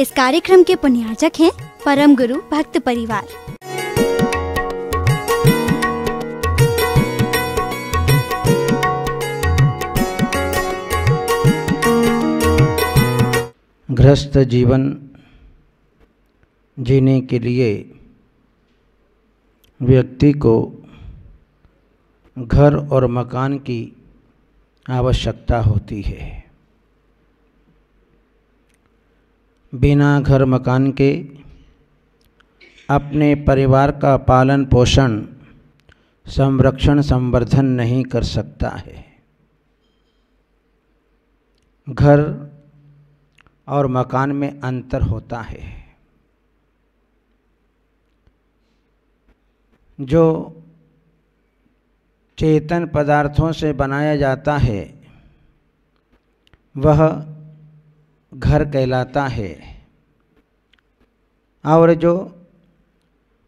इस कार्यक्रम के पुण्यार्चक हैं परम गुरु भक्त परिवार। गृहस्थ जीवन जीने के लिए व्यक्ति को घर और मकान की आवश्यकता होती है। बिना घर मकान के अपने परिवार का पालन पोषण संरक्षण संवर्धन नहीं कर सकता है। घर और मकान में अंतर होता है। जो चेतन पदार्थों से बनाया जाता है वह घर कहलाता है और जो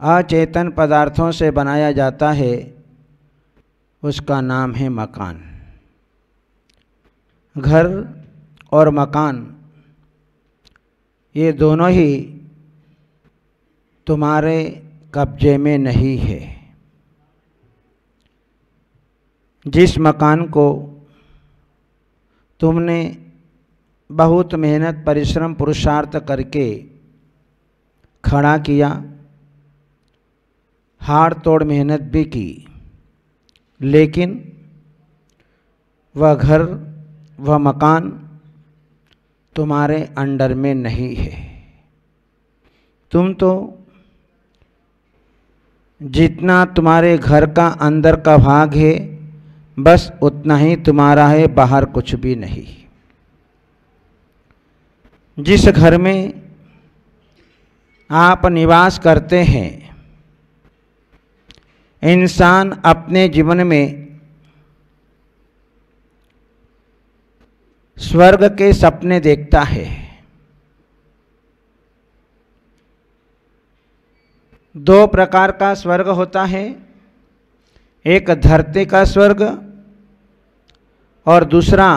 अचेतन पदार्थों से बनाया जाता है उसका नाम है मकान। घर और मकान ये दोनों ही तुम्हारे कब्जे में नहीं है। जिस मकान को तुमने बहुत मेहनत परिश्रम पुरुषार्थ करके खड़ा किया, हाड़ तोड़ मेहनत भी की, लेकिन वह घर वह मकान तुम्हारे अंडर में नहीं है। तुम तो जितना तुम्हारे घर का अंदर का भाग है बस उतना ही तुम्हारा है, बाहर कुछ भी नहीं। जिस घर में आप निवास करते हैं, इंसान अपने जीवन में स्वर्ग के सपने देखता है। दो प्रकार का स्वर्ग होता है, एक धरती का स्वर्ग और दूसरा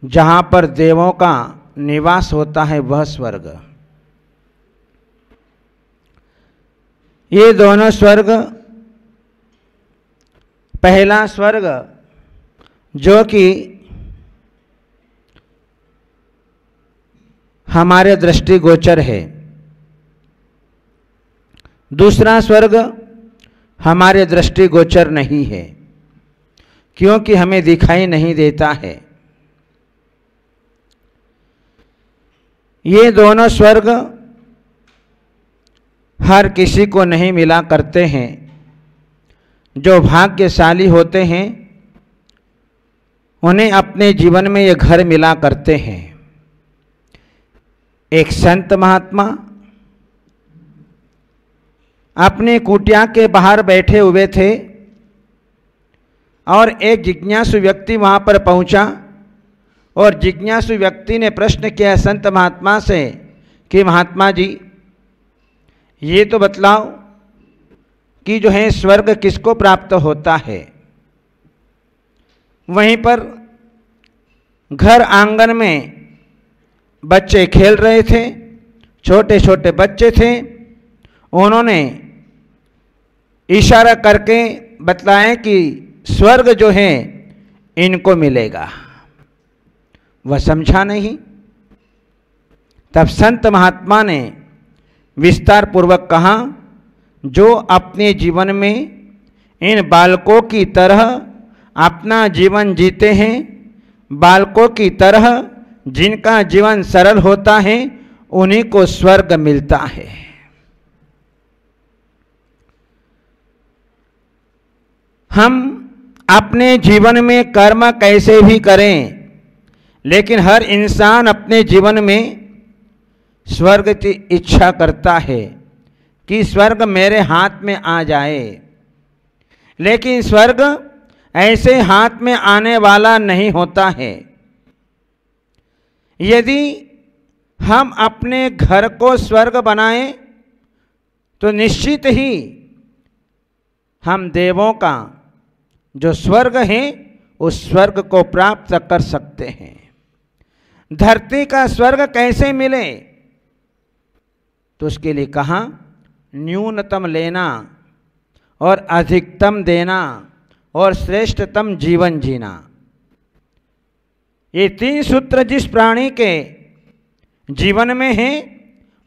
जहाँ पर देवों का निवास होता है वह स्वर्ग। ये दोनों स्वर्ग, पहला स्वर्ग जो कि हमारे दृष्टिगोचर है, दूसरा स्वर्ग हमारे दृष्टिगोचर नहीं है क्योंकि हमें दिखाई नहीं देता है। ये दोनों स्वर्ग हर किसी को नहीं मिला करते हैं। जो भाग्यशाली होते हैं उन्हें अपने जीवन में ये घर मिला करते हैं। एक संत महात्मा अपने कुटिया के बाहर बैठे हुए थे और एक जिज्ञासु व्यक्ति वहाँ पर पहुँचा और जिज्ञासु व्यक्ति ने प्रश्न किया संत महात्मा से कि महात्मा जी ये तो बतलाओ कि जो है स्वर्ग किसको प्राप्त होता है। वहीं पर घर आंगन में बच्चे खेल रहे थे, छोटे छोटे बच्चे थे। उन्होंने इशारा करके बतलाया कि स्वर्ग जो है इनको मिलेगा। वह समझा नहीं। तब संत महात्मा ने विस्तार पूर्वक कहा, जो अपने जीवन में इन बालकों की तरह अपना जीवन जीते हैं, बालकों की तरह जिनका जीवन सरल होता है उन्हीं को स्वर्ग मिलता है। हम अपने जीवन में कर्म कैसे भी करें, लेकिन हर इंसान अपने जीवन में स्वर्ग की इच्छा करता है कि स्वर्ग मेरे हाथ में आ जाए। लेकिन स्वर्ग ऐसे हाथ में आने वाला नहीं होता है। यदि हम अपने घर को स्वर्ग बनाएं तो निश्चित ही हम देवों का जो स्वर्ग है उस स्वर्ग को प्राप्त कर सकते हैं। धरती का स्वर्ग कैसे मिले? तो उसके लिए कहा न्यूनतम लेना और अधिकतम देना और श्रेष्ठतम जीवन जीना। ये 3 सूत्र जिस प्राणी के जीवन में हैं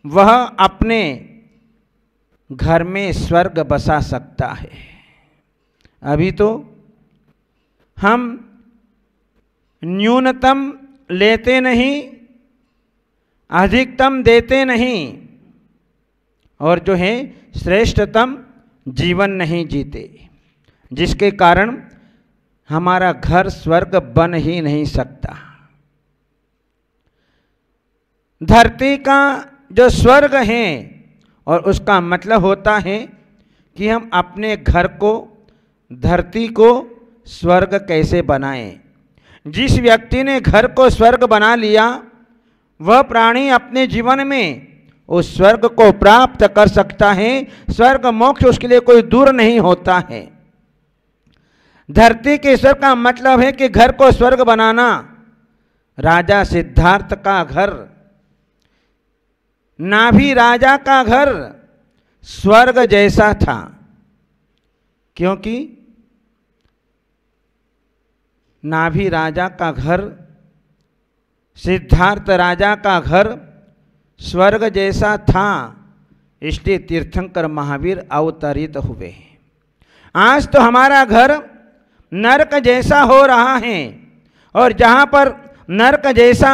वह अपने घर में स्वर्ग बसा सकता है। अभी तो हम न्यूनतम लेते नहीं, अधिकतम देते नहीं और जो है श्रेष्ठतम जीवन नहीं जीते, जिसके कारण हमारा घर स्वर्ग बन ही नहीं सकता। धरती का जो स्वर्ग है और उसका मतलब होता है कि हम अपने घर को, धरती को स्वर्ग कैसे बनाएं। जिस व्यक्ति ने घर को स्वर्ग बना लिया वह प्राणी अपने जीवन में उस स्वर्ग को प्राप्त कर सकता है। स्वर्ग मोक्ष उसके लिए कोई दूर नहीं होता है। धरती के स्वर्ग का मतलब है कि घर को स्वर्ग बनाना। राजा सिद्धार्थ का घर, नाभि राजा का घर स्वर्ग जैसा था, क्योंकि नाभि राजा का घर, सिद्धार्थ राजा का घर स्वर्ग जैसा था, इसलिए तीर्थंकर महावीर अवतरित हुए। आज तो हमारा घर नरक जैसा हो रहा है और जहाँ पर नरक जैसा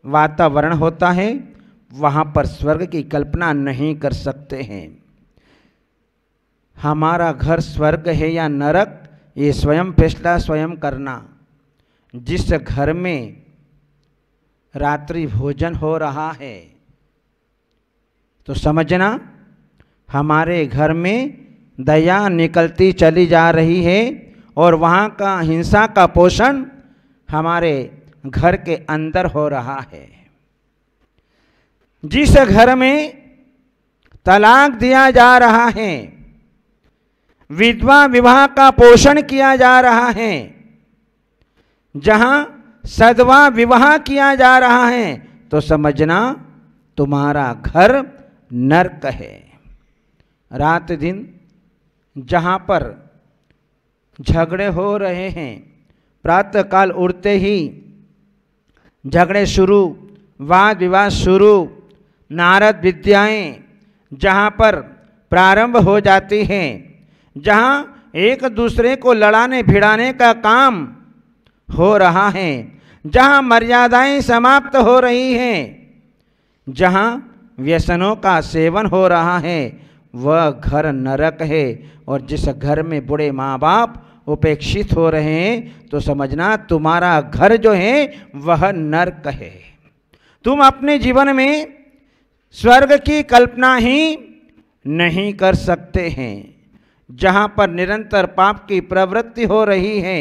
वातावरण होता है वहाँ पर स्वर्ग की कल्पना नहीं कर सकते हैं। हमारा घर स्वर्ग है या नरक, ये स्वयं फैसला स्वयं करना। जिस घर में रात्रि भोजन हो रहा है तो समझना हमारे घर में दया निकलती चली जा रही है और वहाँ का हिंसा का पोषण हमारे घर के अंदर हो रहा है। जिस घर में तलाक दिया जा रहा है, विधवा विवाह का पोषण किया जा रहा है, जहां सद्वा विवाह किया जा रहा है, तो समझना तुम्हारा घर नरक है। रात दिन जहां पर झगड़े हो रहे हैं, प्रातःकाल उठते ही झगड़े शुरू, वाद विवाद शुरू, नारद विद्याएं जहां पर प्रारंभ हो जाती हैं, जहां एक दूसरे को लड़ाने भिड़ाने का काम हो रहा है, जहां मर्यादाएं समाप्त हो रही हैं, जहां व्यसनों का सेवन हो रहा है, वह घर नरक है। और जिस घर में बूढ़े माँ बाप उपेक्षित हो रहे हैं तो समझना तुम्हारा घर जो है वह नरक है। तुम अपने जीवन में स्वर्ग की कल्पना ही नहीं कर सकते हैं। जहाँ पर निरंतर पाप की प्रवृत्ति हो रही है,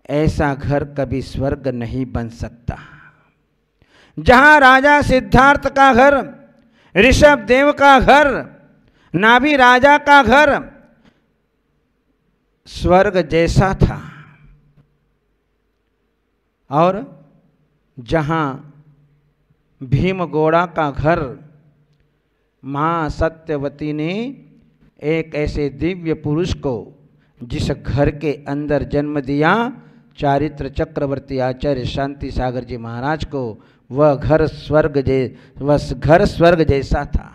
ऐसा घर कभी स्वर्ग नहीं बन सकता। जहाँ राजा सिद्धार्थ का घर, ऋषभ देव का घर, नाभि राजा का घर स्वर्ग जैसा था, और जहाँ भीमगोड़ा का घर माँ सत्यवती ने एक ऐसे दिव्य पुरुष को जिस घर के अंदर जन्म दिया, चारित्र चक्रवर्ती आचार्य शांति सागर जी महाराज को, वह घर स्वर्ग जैसा था।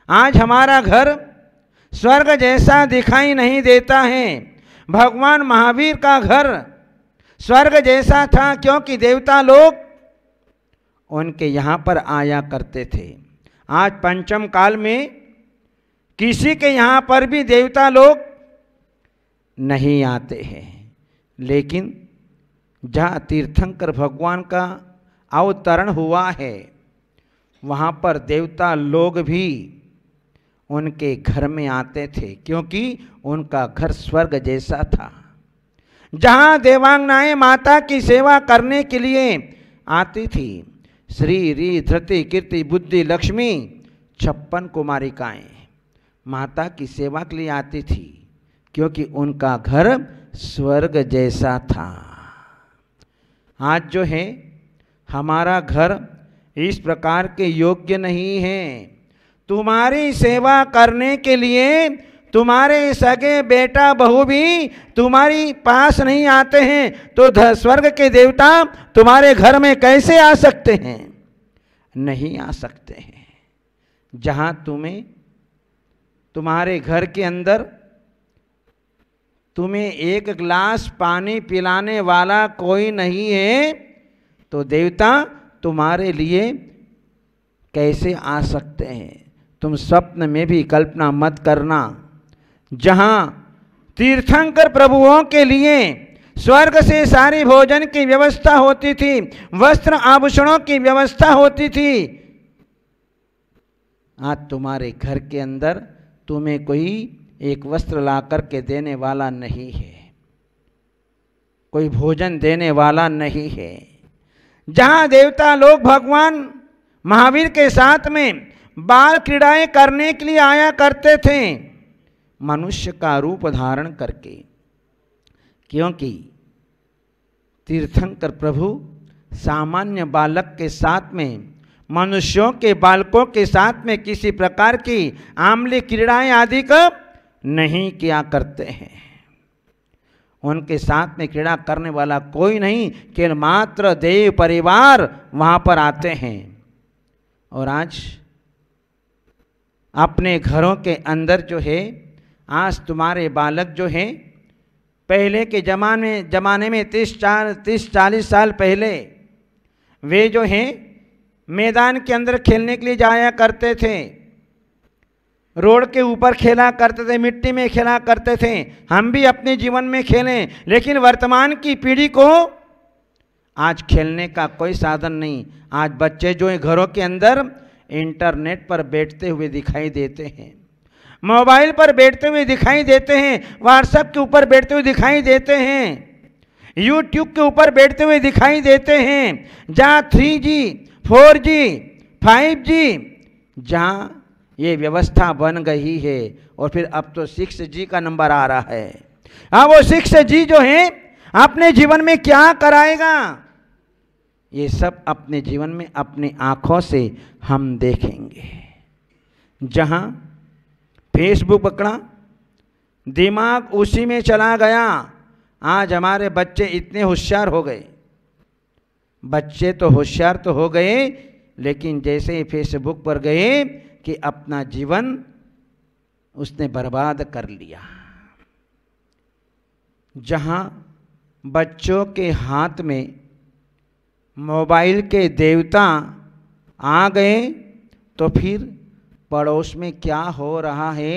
आज हमारा घर स्वर्ग जैसा दिखाई नहीं देता है। भगवान महावीर का घर स्वर्ग जैसा था, क्योंकि देवता लोग उनके यहाँ पर आया करते थे। आज पंचम काल में किसी के यहाँ पर भी देवता लोग नहीं आते हैं, लेकिन जहाँ तीर्थंकर भगवान का अवतरण हुआ है वहाँ पर देवता लोग भी उनके घर में आते थे, क्योंकि उनका घर स्वर्ग जैसा था। जहाँ देवांगनाएं माता की सेवा करने के लिए आती थी, श्री री धृति कीर्ति बुद्धि लक्ष्मी 56 कुमारिकाएं माता की सेवा के लिए आती थी, क्योंकि उनका घर स्वर्ग जैसा था। आज जो है हमारा घर इस प्रकार के योग्य नहीं हैं। तुम्हारी सेवा करने के लिए तुम्हारे सगे बेटा बहू भी तुम्हारी पास नहीं आते हैं, तो स्वर्ग के देवता तुम्हारे घर में कैसे आ सकते हैं? नहीं आ सकते हैं। जहाँ तुम्हारे घर के अंदर तुम्हें एक गिलास पानी पिलाने वाला कोई नहीं है, तो देवता तुम्हारे लिए कैसे आ सकते हैं? तुम स्वप्न में भी कल्पना मत करना। जहाँ तीर्थंकर प्रभुओं के लिए स्वर्ग से सारी भोजन की व्यवस्था होती थी, वस्त्र आभूषणों की व्यवस्था होती थी, आज तुम्हारे घर के अंदर तुम्हें कोई एक वस्त्र ला कर के देने वाला नहीं है, कोई भोजन देने वाला नहीं है। जहाँ देवता लोग भगवान महावीर के साथ में बाल क्रीड़ाएं करने के लिए आया करते थे, मनुष्य का रूप धारण करके, क्योंकि तीर्थंकर प्रभु सामान्य बालक के साथ में, मनुष्यों के बालकों के साथ में किसी प्रकार की आमली क्रीड़ाएं आदि का नहीं किया करते हैं। उनके साथ में क्रीड़ा करने वाला कोई नहीं, केवल मात्र देव परिवार वहाँ पर आते हैं। और आज अपने घरों के अंदर जो है, आज तुम्हारे बालक जो हैं, पहले के ज़माने में 30-40 साल पहले वे जो हैं मैदान के अंदर खेलने के लिए जाया करते थे, रोड के ऊपर खेला करते थे, मिट्टी में खेला करते थे। हम भी अपने जीवन में खेलें, लेकिन वर्तमान की पीढ़ी को आज खेलने का कोई साधन नहीं। आज बच्चे जो हैं घरों के अंदर इंटरनेट पर बैठते हुए दिखाई देते हैं, मोबाइल पर बैठते हुए दिखाई देते हैं, व्हाट्सएप के ऊपर बैठते हुए दिखाई देते हैं, यूट्यूब के ऊपर बैठते हुए दिखाई देते हैं। जहाँ 3G 4G 5G जहाँ ये व्यवस्था बन गई है, और फिर अब तो 6G का नंबर आ रहा है। हाँ, वो 6G जो है अपने जीवन में क्या कराएगा, ये सब अपने जीवन में अपनी आँखों से हम देखेंगे। जहाँ फेसबुक पकड़ा, दिमाग उसी में चला गया। आज हमारे बच्चे इतने होशियार हो गए, बच्चे तो होशियार तो हो गए, लेकिन जैसे ही फेसबुक पर गए कि अपना जीवन उसने बर्बाद कर लिया। जहाँ बच्चों के हाथ में मोबाइल के देवता आ गए, तो फिर पड़ोस में क्या हो रहा है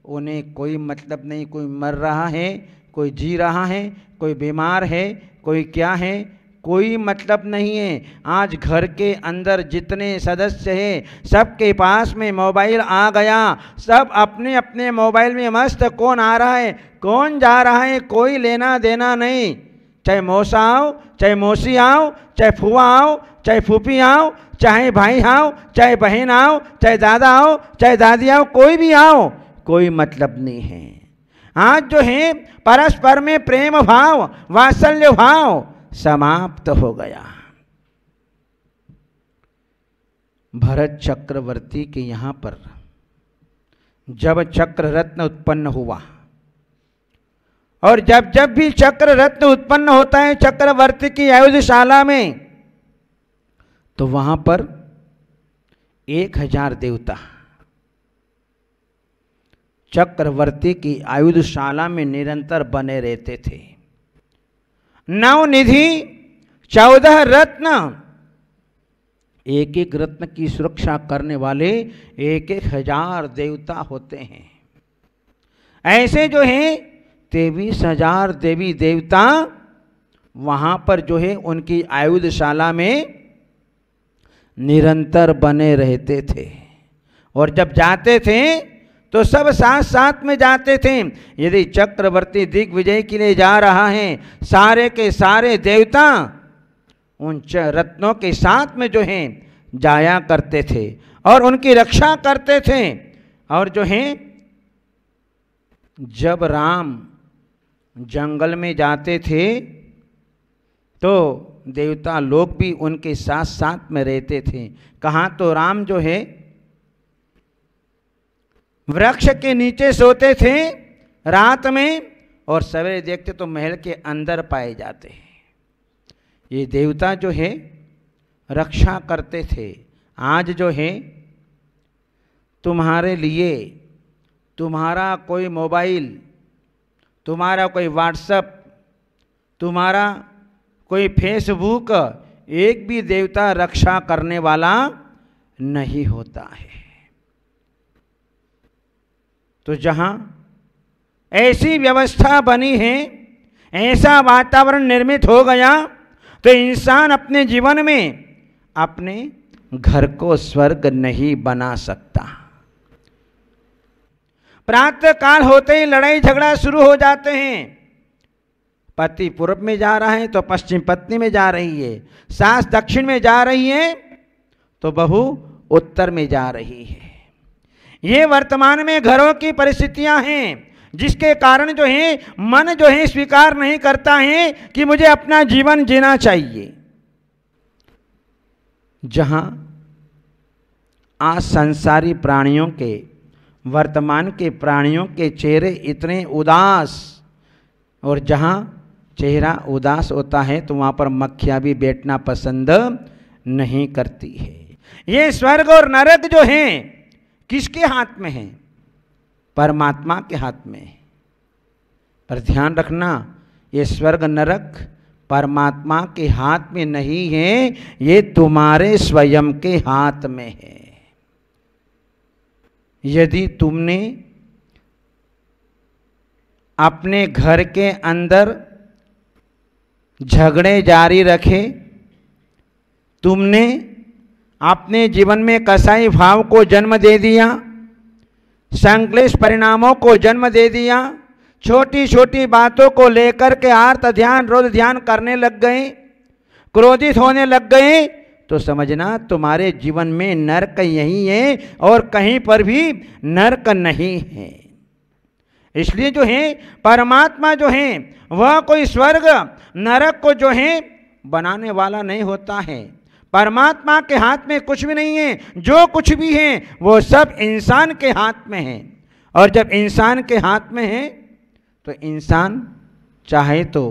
उन्हें कोई मतलब नहीं। कोई मर रहा है, कोई जी रहा है, कोई बीमार है, कोई क्या है, कोई मतलब नहीं है। आज घर के अंदर जितने सदस्य हैं सबके पास में मोबाइल आ गया, सब अपने अपने मोबाइल में मस्त। कौन आ रहा है, कौन जा रहा है, कोई लेना देना नहीं। चाहे मौसा आओ, चाहे मौसी आओ, चाहे फूफा आओ, चाहे फूफी आओ, चाहे भाई आओ, चाहे बहन आओ, चाहे दादा आओ, चाहे दादी आओ, कोई भी आओ, कोई मतलब नहीं है। आज जो है परस्पर में प्रेम भाव, वात्सल्य भाव समाप्त हो गया। भरत चक्रवर्ती के यहाँ पर जब चक्र रत्न उत्पन्न हुआ, और जब जब भी चक्र रत्न उत्पन्न होता है चक्रवर्ती की आयुधशाला में, तो वहां पर 1000 देवता चक्रवर्ती की आयुधशाला में निरंतर बने रहते थे। 9 निधि, 14 रत्न, एक एक रत्न की सुरक्षा करने वाले 1000 देवता होते हैं। ऐसे जो है 23,000 देवी देवता वहाँ पर जो है उनकी आयुधशाला में निरंतर बने रहते थे। और जब जाते थे तो सब साथ साथ में जाते थे। यदि चक्रवर्ती दिग्विजय के लिए जा रहा है, सारे के सारे देवता उन रत्नों के साथ में जो हैं जाया करते थे और उनकी रक्षा करते थे। और जो हैं जब राम जंगल में जाते थे तो देवता लोग भी उनके साथ साथ में रहते थे। कहाँ तो राम जो है वृक्ष के नीचे सोते थे रात में, और सवेरे देखते तो महल के अंदर पाए जाते हैं। ये देवता जो है रक्षा करते थे। आज जो है तुम्हारे लिए तुम्हारा कोई मोबाइल, तुम्हारा कोई व्हाट्सएप, तुम्हारा कोई फेसबुक, एक भी देवता रक्षा करने वाला नहीं होता है। तो जहाँ ऐसी व्यवस्था बनी है, ऐसा वातावरण निर्मित हो गया, तो इंसान अपने जीवन में अपने घर को स्वर्ग नहीं बना सकता। प्रातः काल होते ही लड़ाई झगड़ा शुरू हो जाते हैं। पति पूर्व में जा रहा है तो पश्चिम पत्नी में जा रही है, सास दक्षिण में जा रही है तो बहू उत्तर में जा रही है। ये वर्तमान में घरों की परिस्थितियां हैं, जिसके कारण जो है मन जो है स्वीकार नहीं करता है कि मुझे अपना जीवन जीना चाहिए। जहां आज संसारी प्राणियों के, वर्तमान के प्राणियों के चेहरे इतने उदास, और जहां चेहरा उदास होता है तो वहां पर मक्खियां भी बैठना पसंद नहीं करती है। ये स्वर्ग और नरक जो है किसके हाथ में है? परमात्मा के हाथ में है। पर ध्यान रखना, ये स्वर्ग नरक परमात्मा के हाथ में नहीं है, ये तुम्हारे स्वयं के हाथ में है। यदि तुमने अपने घर के अंदर झगड़े जारी रखे, तुमने अपने जीवन में कसाई भाव को जन्म दे दिया, संक्लेश परिणामों को जन्म दे दिया, छोटी छोटी बातों को लेकर के आर्त ध्यान रोध ध्यान करने लग गए, क्रोधित होने लग गए, तो समझना तुम्हारे जीवन में नरक यही है और कहीं पर भी नरक नहीं है। इसलिए जो है परमात्मा जो है वह कोई स्वर्ग नरक को जो है बनाने वाला नहीं होता है। परमात्मा के हाथ में कुछ भी नहीं है, जो कुछ भी है वो सब इंसान के हाथ में है। और जब इंसान के हाथ में है तो इंसान चाहे तो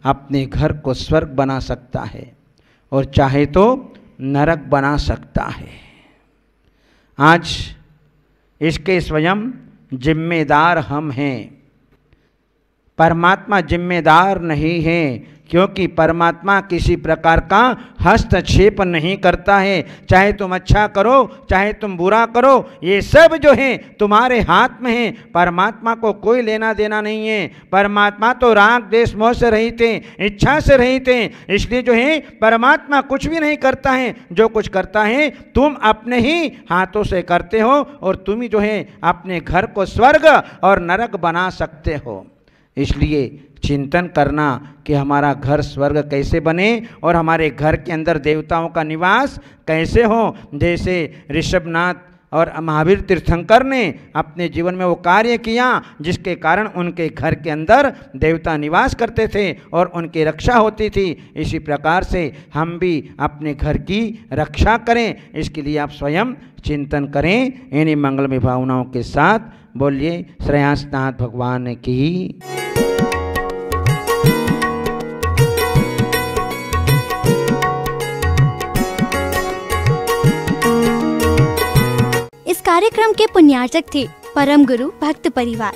अपने घर को स्वर्ग बना सकता है और चाहे तो नरक बना सकता है। आज इसके स्वयं जिम्मेदार हम हैं, परमात्मा जिम्मेदार नहीं है, क्योंकि परमात्मा किसी प्रकार का हस्तक्षेप नहीं करता है। चाहे तुम अच्छा करो चाहे तुम बुरा करो, ये सब जो है तुम्हारे हाथ में है। परमात्मा को कोई लेना देना नहीं है। परमात्मा तो राग देश मोह से रहित है, इच्छा से रहित है। इसलिए जो है परमात्मा कुछ भी नहीं करता है, जो कुछ करता है तुम अपने ही हाथों से करते हो, और तुम ही जो है अपने घर को स्वर्ग और नरक बना सकते हो। इसलिए चिंतन करना कि हमारा घर स्वर्ग कैसे बने और हमारे घर के अंदर देवताओं का निवास कैसे हो। जैसे ऋषभनाथ और महावीर तीर्थंकर ने अपने जीवन में वो कार्य किया जिसके कारण उनके घर के अंदर देवता निवास करते थे और उनकी रक्षा होती थी। इसी प्रकार से हम भी अपने घर की रक्षा करें, इसके लिए आप स्वयं चिंतन करें। इन्हीं मंगलमय भावनाओं के साथ बोलिए श्रेयांसनाथ भगवान की। इस कार्यक्रम के पुण्यार्चक थे परम गुरु भक्त परिवार।